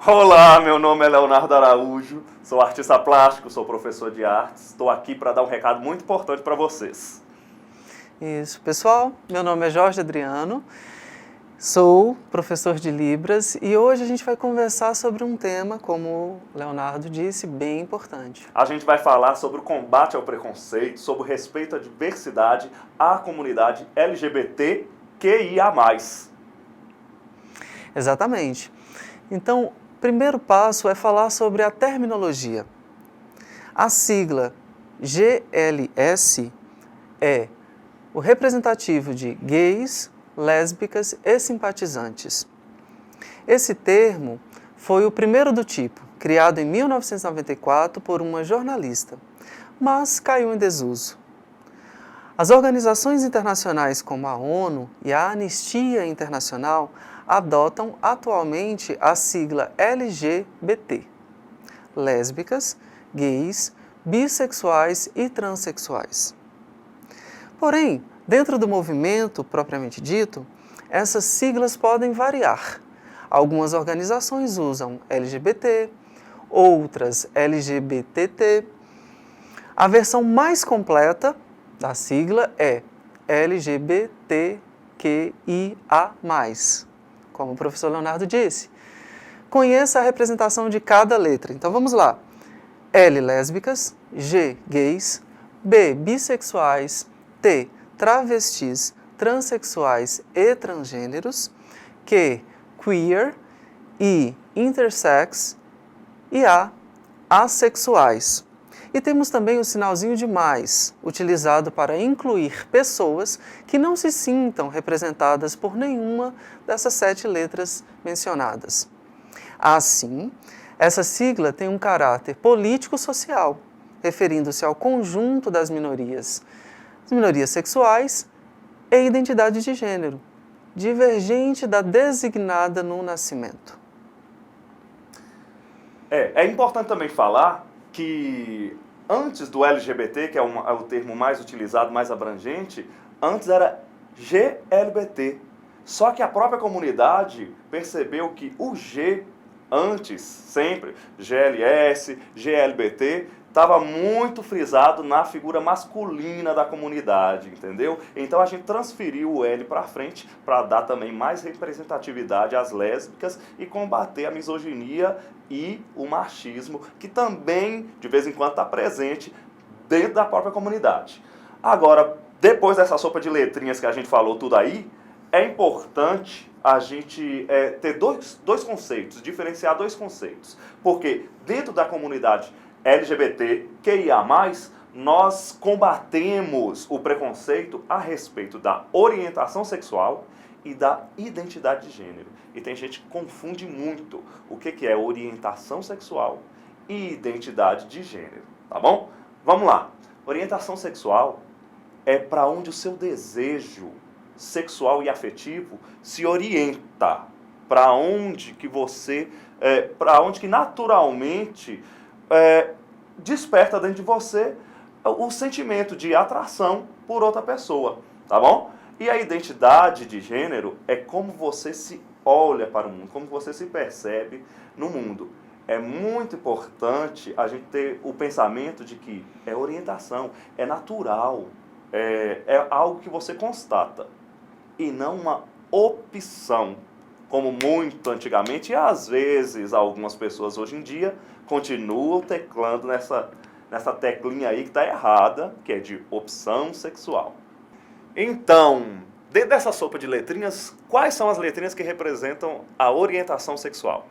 Olá, meu nome é Leonardo Araújo, sou artista plástico, sou professor de artes. Estou aqui para dar um recado muito importante para vocês. Isso, pessoal, meu nome é Jorge Adriano, sou professor de Libras e hoje a gente vai conversar sobre um tema, como o Leonardo disse, bem importante. A gente vai falar sobre o combate ao preconceito, sobre o respeito à diversidade, à comunidade LGBTQIA+. Exatamente. Então, o primeiro passo é falar sobre a terminologia. A sigla GLS é o representativo de gays, lésbicas e simpatizantes. Esse termo foi o primeiro do tipo, criado em 1994 por uma jornalista, mas caiu em desuso. As organizações internacionais como a ONU e a Anistia Internacional adotam atualmente a sigla LGBT, lésbicas, gays, bissexuais e transexuais. Porém, dentro do movimento propriamente dito, essas siglas podem variar. Algumas organizações usam LGBT, outras LGBTT. A versão mais completa da sigla é LGBTQIA+, como o professor Leonardo disse. Conheça a representação de cada letra. Então vamos lá. L, lésbicas, G, gays, B, bissexuais, T, travestis, transexuais e transgêneros, Q, queer, I, intersex e A, assexuais. E temos também o sinalzinho de mais, utilizado para incluir pessoas que não se sintam representadas por nenhuma dessas 7 letras mencionadas. Assim, essa sigla tem um caráter político-social, referindo-se ao conjunto das minorias sexuais e identidade de gênero, divergente da designada no nascimento. É importante também falar que antes do LGBT, que é o termo mais utilizado, mais abrangente, antes era GLBT. Só que a própria comunidade percebeu que o G, antes, sempre, GLS, GLBT, estava muito frisado na figura masculina da comunidade, entendeu? Então a gente transferiu o L para frente para dar também mais representatividade às lésbicas e combater a misoginia e o machismo, que também, de vez em quando, está presente dentro da própria comunidade. Agora, depois dessa sopa de letrinhas que a gente falou tudo aí, é importante a gente ter dois conceitos, diferenciar dois conceitos. Porque dentro da comunidade LGBTQIA+, nós combatemos o preconceito a respeito da orientação sexual e da identidade de gênero. E tem gente que confunde muito o que é orientação sexual e identidade de gênero, tá bom? Vamos lá. Orientação sexual é para onde o seu desejo sexual e afetivo se orienta, para onde que você, para onde que naturalmente desperta dentro de você o sentimento de atração por outra pessoa, tá bom? E a identidade de gênero é como você se olha para o mundo, como você se percebe no mundo. É muito importante a gente ter o pensamento de que é orientação, é natural, é algo que você constata e não uma opção, como muito antigamente, e às vezes algumas pessoas hoje em dia continuam teclando nessa teclinha aí que está errada, que é de opção sexual. Então, dentro dessa sopa de letrinhas, quais são as letrinhas que representam a orientação sexual?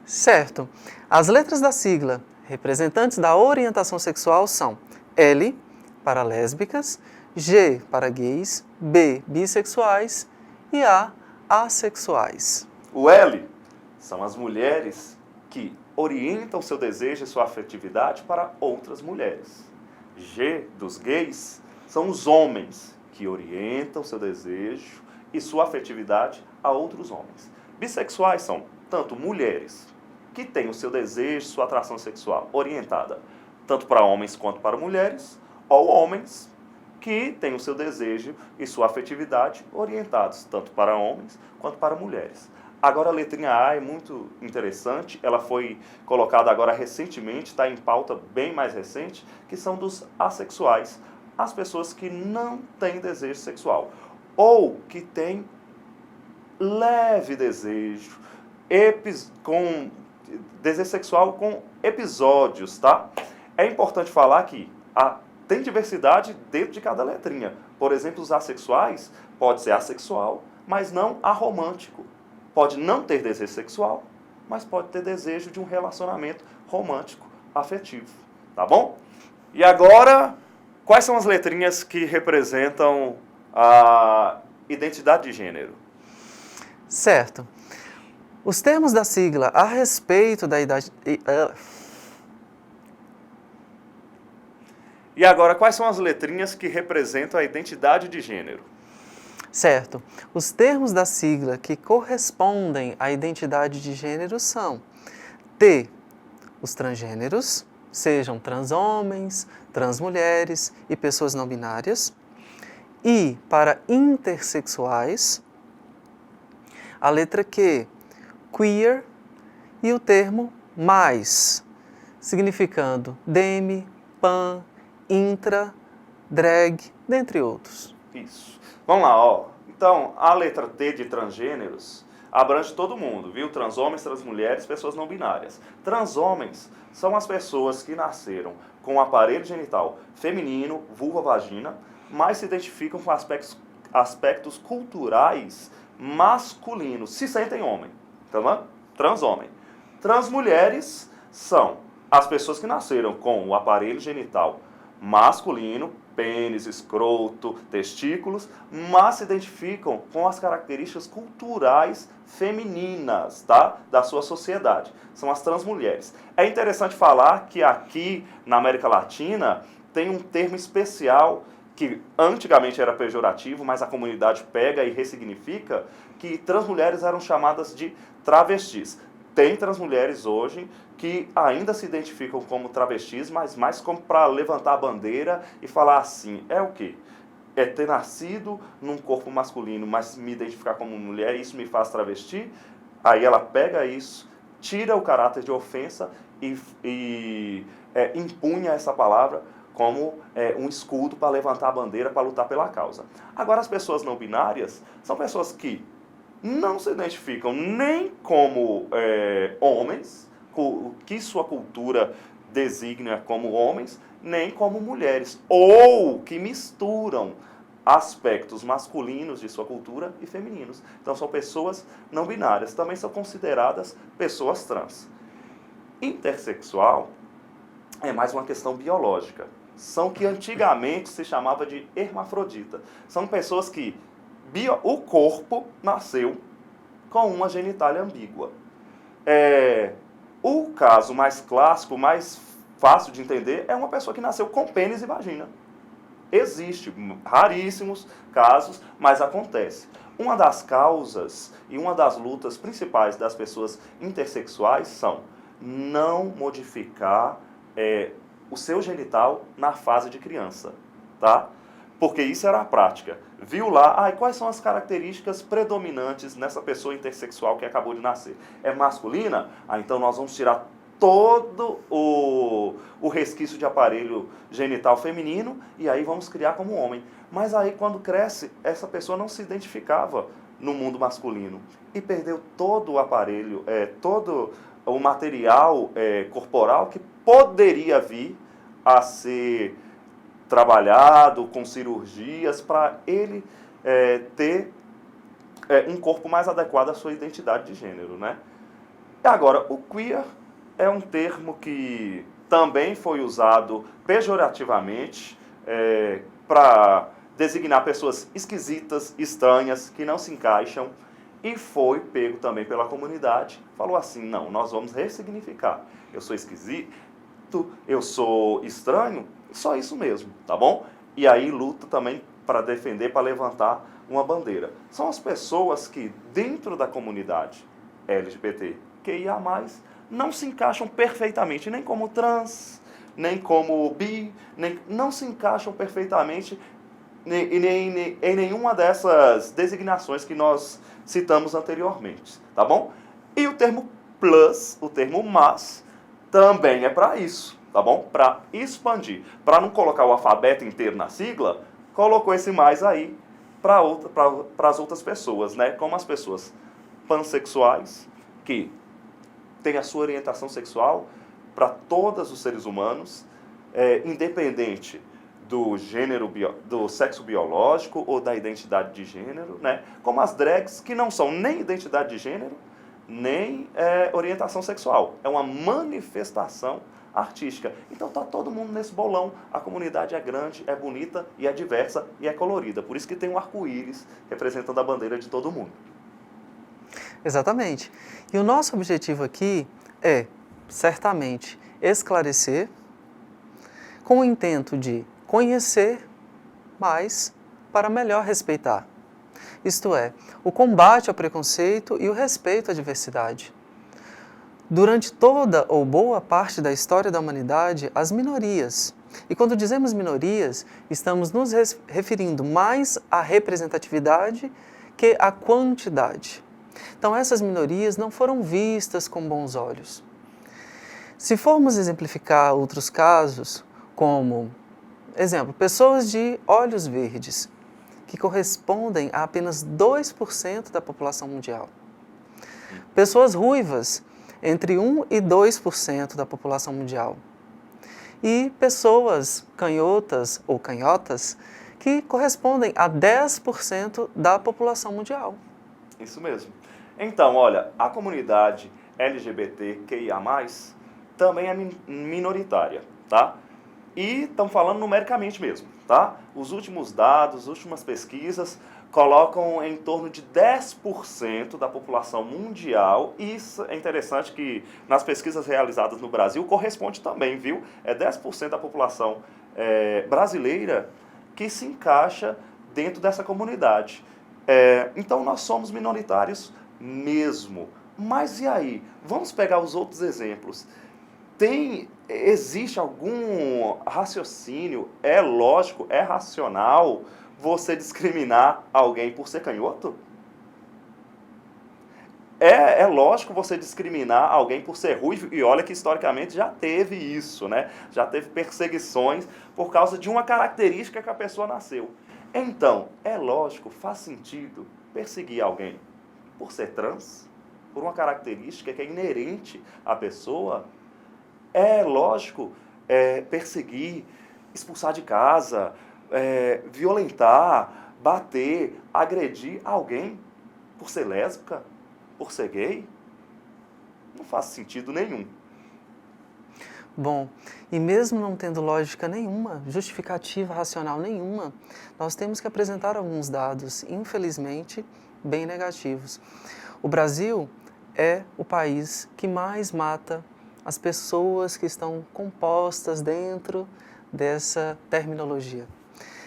Certo. As letras da sigla representantes da orientação sexual são L para lésbicas, G para gays, B, bissexuais e A, assexuais. O L são as mulheres que orientam seu desejo e sua afetividade para outras mulheres. G, dos gays, são os homens que orientam seu desejo e sua afetividade a outros homens. Bissexuais são tanto mulheres que têm o seu desejo, sua atração sexual orientada tanto para homens quanto para mulheres, ou homens que têm o seu desejo e sua afetividade orientados tanto para homens quanto para mulheres. Agora a letrinha A é muito interessante, ela foi colocada agora recentemente, está em pauta bem mais recente, que são dos assexuais, as pessoas que não têm desejo sexual, ou que têm leve desejo, com desejo sexual com episódios, tá? É importante falar que tem diversidade dentro de cada letrinha. Por exemplo, os assexuais pode ser assexual, mas não aromântico. Pode não ter desejo sexual, mas pode ter desejo de um relacionamento romântico, afetivo, tá bom? E agora, quais são as letrinhas que representam a identidade de gênero? Certo. Os termos da sigla a respeito da idade... E agora, quais são as letrinhas que representam a identidade de gênero? Certo. Os termos da sigla que correspondem à identidade de gênero são T, os transgêneros, sejam transhomens, transmulheres e pessoas não binárias. I, para intersexuais. A letra Q, queer. E o termo mais, significando demi, pan, intra, drag, dentre outros. Isso. Vamos lá, ó. Então, a letra T de transgêneros abrange todo mundo, viu? Transhomens, transmulheres, pessoas não binárias. Transhomens são as pessoas que nasceram com o aparelho genital feminino, vulva, vagina, mas se identificam com aspectos culturais masculinos, se sentem homem, tá bom? Transhomem. Transmulheres são as pessoas que nasceram com o aparelho genital masculino, pênis, escroto, testículos, mas se identificam com as características culturais femininas, tá? Da sua sociedade. São as transmulheres. É interessante falar que aqui na América Latina tem um termo especial que antigamente era pejorativo, mas a comunidade pega e ressignifica, que transmulheres eram chamadas de travestis. Tem transmulheres hoje que ainda se identificam como travestis, mas mais como para levantar a bandeira e falar assim, é o quê? É ter nascido num corpo masculino, mas me identificar como mulher, isso me faz travesti? Aí ela pega isso, tira o caráter de ofensa e impunha essa palavra como um escudo para levantar a bandeira, para lutar pela causa. Agora, as pessoas não binárias são pessoas que não se identificam nem como homens, que sua cultura designa como homens, nem como mulheres, ou que misturam aspectos masculinos de sua cultura e femininos. Então são pessoas não binárias, também são consideradas pessoas trans. Intersexual é mais uma questão biológica. São que antigamente se chamava de hermafrodita. São pessoas que o corpo nasceu com uma genitália ambígua. O caso mais clássico, mais fácil de entender, é uma pessoa que nasceu com pênis e vagina. Existe, raríssimos casos, mas acontece. Uma das causas e uma das lutas principais das pessoas intersexuais são não modificar o seu genital na fase de criança, tá? Porque isso era a prática. Viu lá, quais são as características predominantes nessa pessoa intersexual que acabou de nascer? É masculina? Então nós vamos tirar todo o resquício de aparelho genital feminino e aí vamos criar como homem. Mas aí quando cresce, essa pessoa não se identificava no mundo masculino e perdeu todo o aparelho, todo o material corporal que poderia vir a ser trabalhado com cirurgias para ele ter um corpo mais adequado à sua identidade de gênero, né? E agora, o queer é um termo que também foi usado pejorativamente para designar pessoas esquisitas, estranhas, que não se encaixam, e foi pego também pela comunidade. Falou assim, não, nós vamos ressignificar. Eu sou esquisito, eu sou estranho, só isso mesmo, tá bom? E aí luta também para defender, para levantar uma bandeira. São as pessoas que, dentro da comunidade LGBTQIA+, não se encaixam perfeitamente, nem como trans, nem como bi, não se encaixam perfeitamente em nenhuma dessas designações que nós citamos anteriormente, tá bom? E o termo plus, o termo mas, também é para isso, tá bom? Para expandir. Para não colocar o alfabeto inteiro na sigla, colocou esse mais aí para as outras pessoas, né? Como as pessoas pansexuais, que têm a sua orientação sexual para todos os seres humanos, independente do gênero, do sexo biológico ou da identidade de gênero, né? Como as drags, que não são nem identidade de gênero, nem orientação sexual. É uma manifestação artística. Então tá todo mundo nesse bolão. A comunidade é grande, é bonita e é diversa e é colorida. Por isso que tem um arco-íris representando a bandeira de todo mundo. Exatamente. E o nosso objetivo aqui é, certamente, esclarecer com o intento de conhecer mais para melhor respeitar. Isto é, o combate ao preconceito e o respeito à diversidade. Durante toda ou boa parte da história da humanidade, as minorias, e quando dizemos minorias, estamos nos referindo mais à representatividade que à quantidade. Então, essas minorias não foram vistas com bons olhos. Se formos exemplificar outros casos, como, exemplo, pessoas de olhos verdes, que correspondem a apenas 2% da população mundial. Pessoas ruivas, entre 1% e 2% da população mundial. E pessoas canhotas ou canhotas, que correspondem a 10% da população mundial. Isso mesmo. Então, olha, a comunidade LGBTQIA+, também é minoritária, tá? E estamos falando numericamente mesmo, tá? Os últimos dados, as últimas pesquisas colocam em torno de 10% da população mundial. E isso é interessante que nas pesquisas realizadas no Brasil corresponde também, viu? É 10% da população brasileira que se encaixa dentro dessa comunidade. Então nós somos minoritários mesmo. Mas e aí? Vamos pegar os outros exemplos. Existe algum raciocínio, é lógico, é racional você discriminar alguém por ser canhoto? É lógico você discriminar alguém por ser ruivo, e olha que historicamente já teve isso, né? Já teve perseguições por causa de uma característica que a pessoa nasceu. Então, é lógico, faz sentido perseguir alguém por ser trans, por uma característica que é inerente à pessoa. É lógico perseguir, expulsar de casa, violentar, bater, agredir alguém por ser lésbica, por ser gay. Não faz sentido nenhum. Bom, e mesmo não tendo lógica nenhuma, justificativa racional nenhuma, nós temos que apresentar alguns dados, infelizmente, bem negativos. O Brasil é o país que mais mata as pessoas que estão compostas dentro dessa terminologia.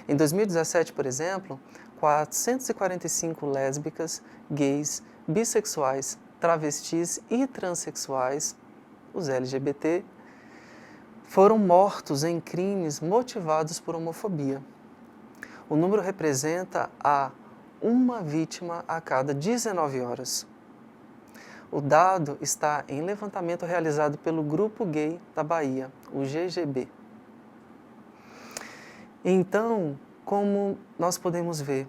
Em 2017, por exemplo, 445 lésbicas, gays, bissexuais, travestis e transexuais, os LGBT, foram mortos em crimes motivados por homofobia. O número representa uma vítima a cada 19 horas. O dado está em levantamento realizado pelo Grupo Gay da Bahia, o GGB. Então, como nós podemos ver,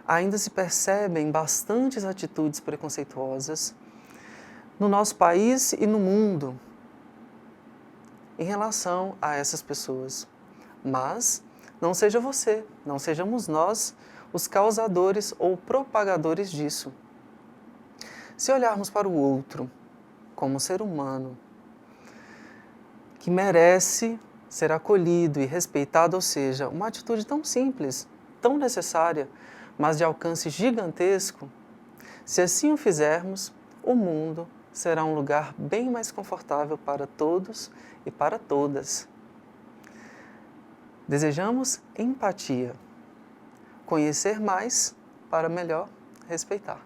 ainda se percebem bastantes atitudes preconceituosas no nosso país e no mundo em relação a essas pessoas. Mas não seja você, não sejamos nós os causadores ou propagadores disso. Se olharmos para o outro como ser humano que merece ser acolhido e respeitado, ou seja, uma atitude tão simples, tão necessária, mas de alcance gigantesco, se assim o fizermos, o mundo será um lugar bem mais confortável para todos e para todas. Desejamos empatia, conhecer mais para melhor respeitar.